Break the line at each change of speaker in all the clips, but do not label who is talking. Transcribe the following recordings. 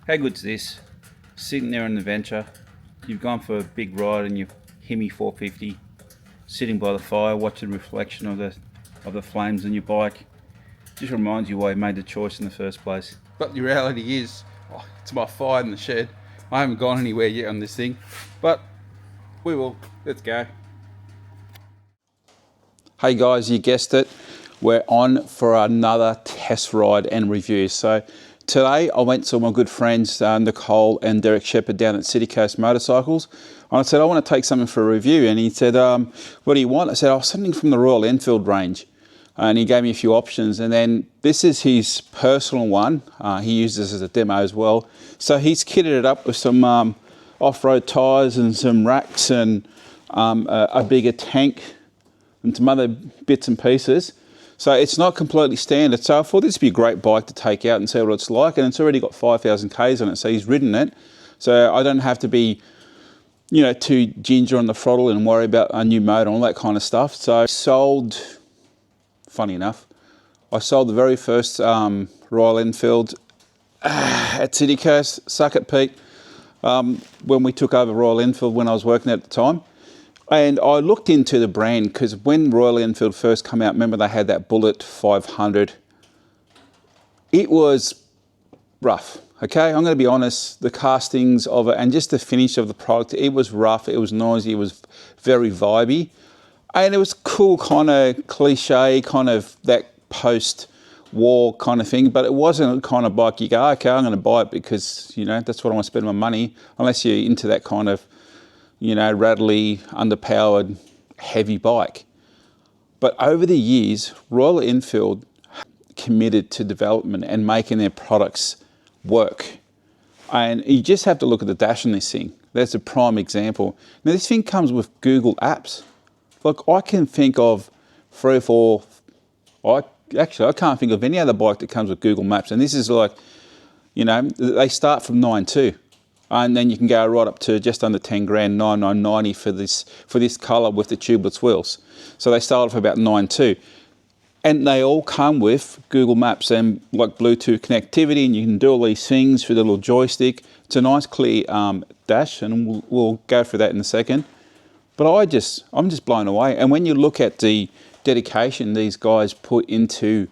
How good's this? Sitting there on the Venture, you've gone for a big ride in your Hemi 450, sitting by the fire, watching the reflection of the flames on your bike. Just reminds you why you made the choice in the first place.
But the reality is, it's my fire in the shed. I haven't gone anywhere yet on this thing, but we will. Let's go. Hey guys, you guessed it. We're on for another test ride and review. So today I went to my good friends Nicole and Derek Shepherd down at City Coast Motorcycles. And I said, I want to take something for a review. And he said, what do you want? I said, something from the Royal Enfield range. And he gave me a few options. And then this is his personal one. He used this as a demo as well. So he's kitted it up with some off-road tyres and some racks and a bigger tank and some other bits and pieces. So it's not completely standard. So I thought this would be a great bike to take out and see what it's like. And it's already got 5,000 Ks on it, so he's ridden it. So I don't have to be, too ginger on the throttle and worry about a new motor and all that kind of stuff. So I sold, funny enough, I sold the very first Royal Enfield at City Coast, Suck It Pete, when we took over Royal Enfield when I was working at the time. And I looked into the brand because when Royal Enfield first came out, remember they had that Bullet 500. It was rough, okay? I'm going to be honest, the castings of it and just the finish of the product, it was rough, it was noisy, it was very vibey. And it was cool, kind of cliche, kind of that post-war kind of thing, but it wasn't a kind of bike you go, okay, I'm going to buy it because, that's what I want to spend my money, unless you're into that kind of rattly, underpowered, heavy bike. But over the years, Royal Enfield committed to development and making their products work. And you just have to look at the dash on this thing. That's a prime example. Now this thing comes with Google Apps. Like I can think of 3 or 4, I can't think of any other bike that comes with Google Maps. And this is like, they start from 9.2. And then you can go right up to just under 10 grand, 9,990 for this colour with the tubeless wheels. So they start off about 9.2. And they all come with Google Maps and like Bluetooth connectivity, and you can do all these things through the little joystick. It's a nice clear dash, and we'll go through that in a second. But I'm just blown away. And when you look at the dedication these guys put into,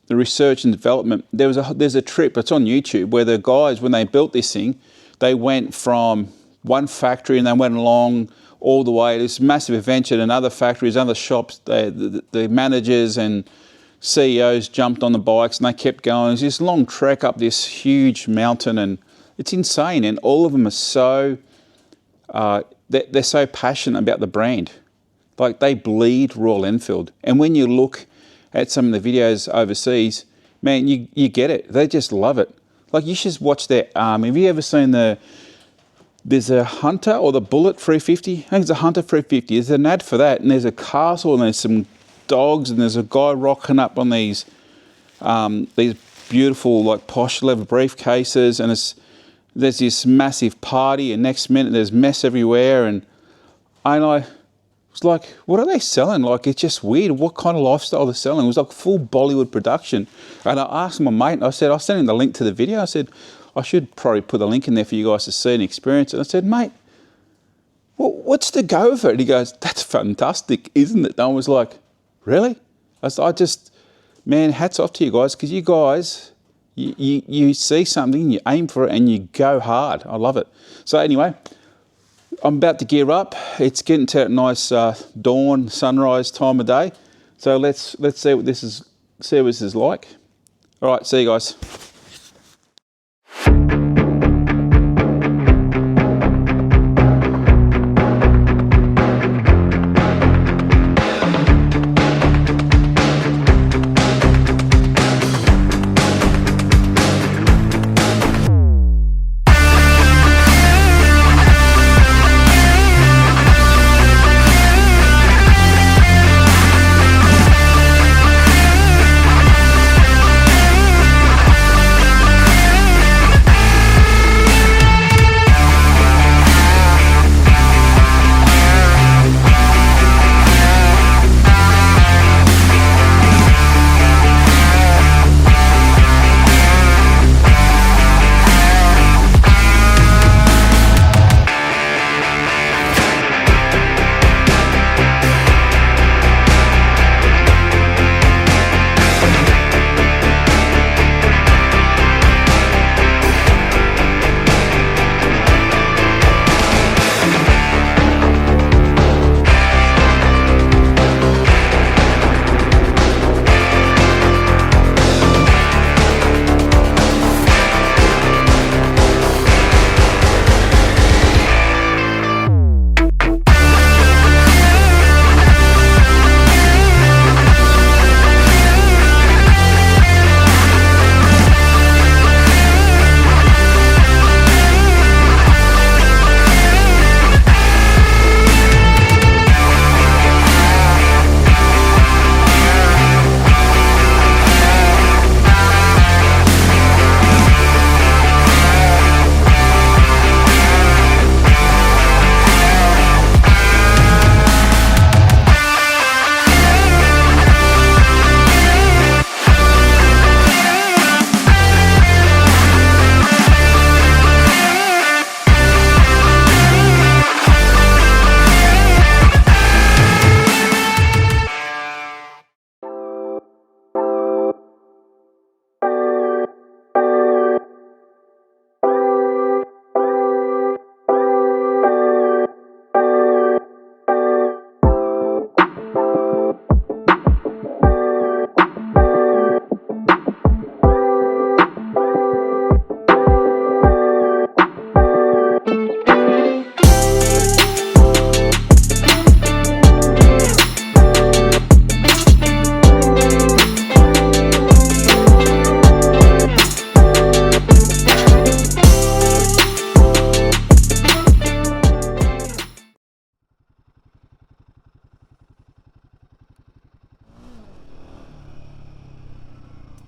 the research and development, there's a trip, it's on YouTube, where the guys, when they built this thing, they went from one factory and they went along all the way to this massive adventure in other factories, other shops. The managers and CEOs jumped on the bikes and they kept going. It's this long trek up this huge mountain, and it's insane. And all of them are so, they're so passionate about the brand. Like they bleed Royal Enfield. And when you look at some of the videos overseas, man, you get it. They just love it. Like you should watch their have you ever seen there's a Hunter or the Bullet 350? I think it's a Hunter 350. There's an ad for that, and there's a castle and there's some dogs and there's a guy rocking up on these beautiful like posh leather briefcases, and there's this massive party, and next minute there's mess everywhere, and I was like, what are they selling? Like, it's just weird. What kind of lifestyle they're selling? It was like full Bollywood production. And I asked my mate, I said, I'll send him the link to the video. I said, I should probably put the link in there for you guys to see and experience it. And I said, mate, what's the go for it? He goes, that's fantastic, isn't it? And I was like, really? I just, man, hats off to you guys, because you guys, you see something, you aim for it, and you go hard. I love it. So anyway, I'm about to gear up. It's getting to that nice dawn, sunrise time of day. So let's see what this is like. All right, see you guys.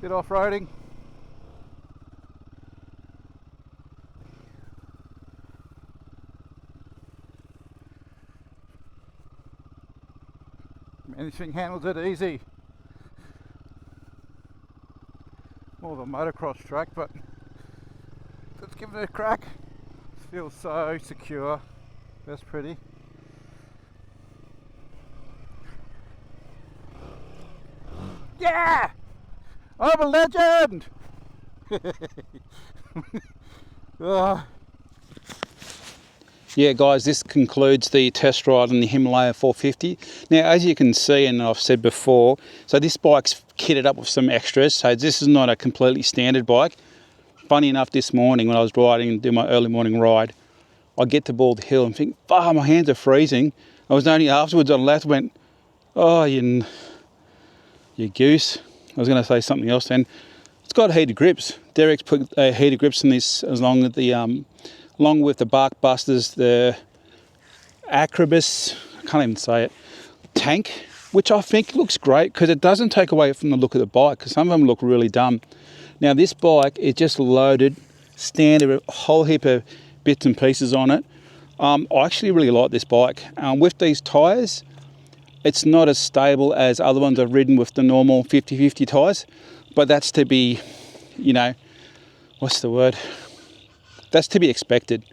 bit off-roading. And this thing handles it easy. More of a motocross track, but let's give it a crack. It feels so secure. That's pretty. Yeah! I'm a legend!
Yeah guys, this concludes the test ride on the Himalayan 450. Now as you can see, and I've said before, so this bike's kitted up with some extras, so this is not a completely standard bike. Funny enough, this morning when I was riding and doing my early morning ride, I get to Bald Hill and think, my hands are freezing. I was only afterwards on left went, oh you goose. I was going to say something else then. It's got heated grips. Derek's put heated grips in this along with the Bark Busters, the Acrobus, I can't even say it, tank, which I think looks great because it doesn't take away from the look of the bike, because some of them look really dumb. Now this bike is just loaded, standard, a whole heap of bits and pieces on it. I actually really like this bike. With these tyres, it's not as stable as other ones I've ridden with the normal 50-50 tyres, but that's to be, what's the word? That's to be expected.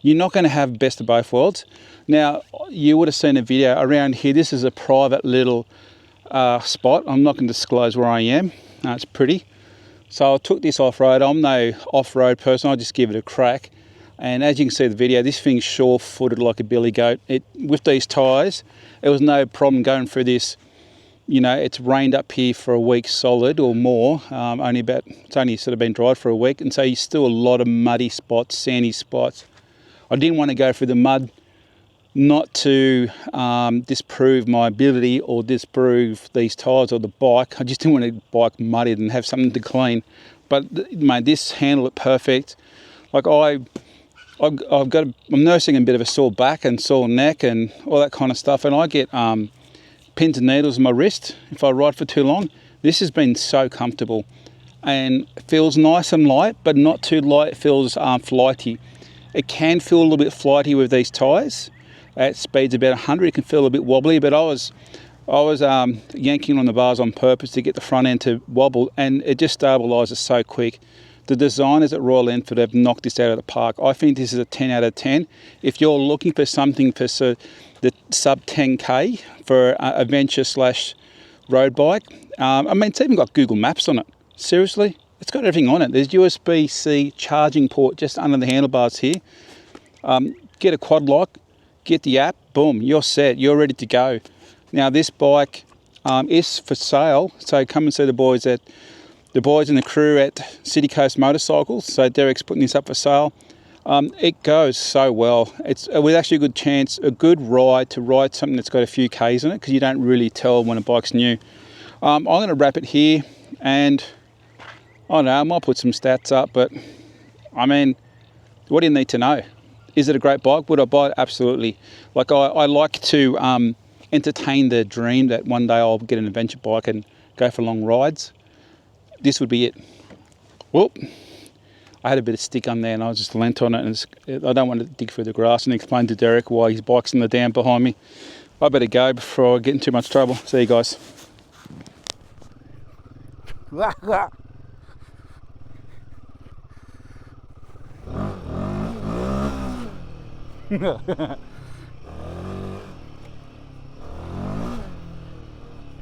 You're not going to have best of both worlds. Now, you would have seen a video around here. This is a private little spot. I'm not going to disclose where I am. It's pretty. So I took this off-road. I'm no off-road person. I'll just give it a crack. And as you can see the video, this thing's sure-footed like a billy goat. With these tyres, it was no problem going through this. It's rained up here for a week solid or more. It's only sort of been dry for a week, and so you still a lot of muddy spots, sandy spots. I didn't want to go through the mud, not to disprove my ability or disprove these tyres or the bike. I just didn't want the bike muddied and have something to clean. But mate, this handled it perfect. Like I'm nursing a bit of a sore back and sore neck and all that kind of stuff, and I get pins and needles in my wrist if I ride for too long. This has been so comfortable and it feels nice and light, but not too light. It feels flighty. It can feel a little bit flighty with these tyres. At speeds about 100, it can feel a bit wobbly, but I was yanking on the bars on purpose to get the front end to wobble, and it just stabilises so quick. The designers at Royal Enfield have knocked this out of the park. I think this is a 10 out of 10. If you're looking for something for the sub 10k for a venture / road bike, it's even got Google Maps on it. Seriously, it's got everything on it. There's USB-C charging port just under the handlebars here. Get a quad lock, get the app, boom, you're set, you're ready to go. Now this bike is for sale, so come and see the boys and the crew at City Coast Motorcycles. So Derek's putting this up for sale. It goes so well. It's with actually a good chance, a good ride to ride something that's got a few Ks in it, because you don't really tell when a bike's new. I'm going to wrap it here, and I don't know, I might put some stats up, but what do you need to know? Is it a great bike? Would I buy it? Absolutely. Like I like to entertain the dream that one day I'll get an adventure bike and go for long rides. This would be it. Whoop. I had a bit of stick on there and I just leant on it, and I don't want to dig through the grass and explain to Derek why his bike's in the dam behind me. I better go before I get in too much trouble. See you guys.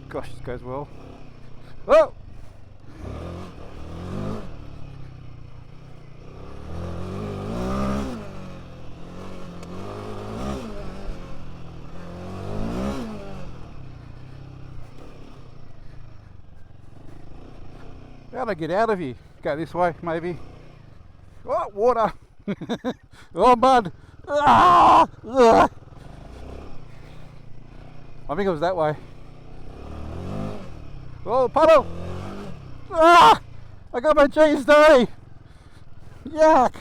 Gosh, this goes well. Oh! How do I get out of here? Go this way, maybe. Oh, water! Oh, mud! Ah! Ugh. I think it was that way. Oh, puddle! Ah! I got my cheese day! Yuck!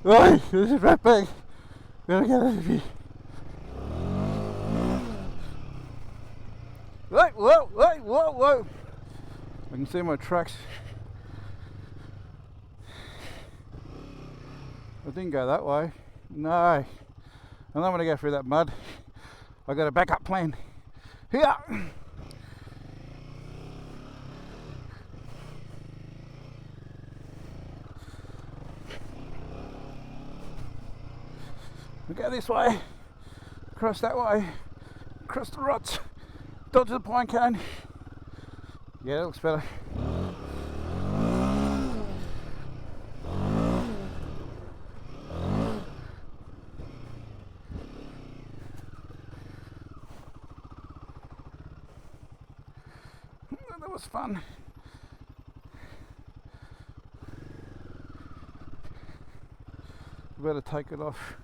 Right, this is right back. Gotta get out of here. Right, whoa. I can see my tracks. I didn't go that way. No. I'm not going to go through that mud. I got a backup plan. Here. We go this way, across that way, across the ruts, dodge the pine cone. Yeah, that looks better. That was fun. Better take it off.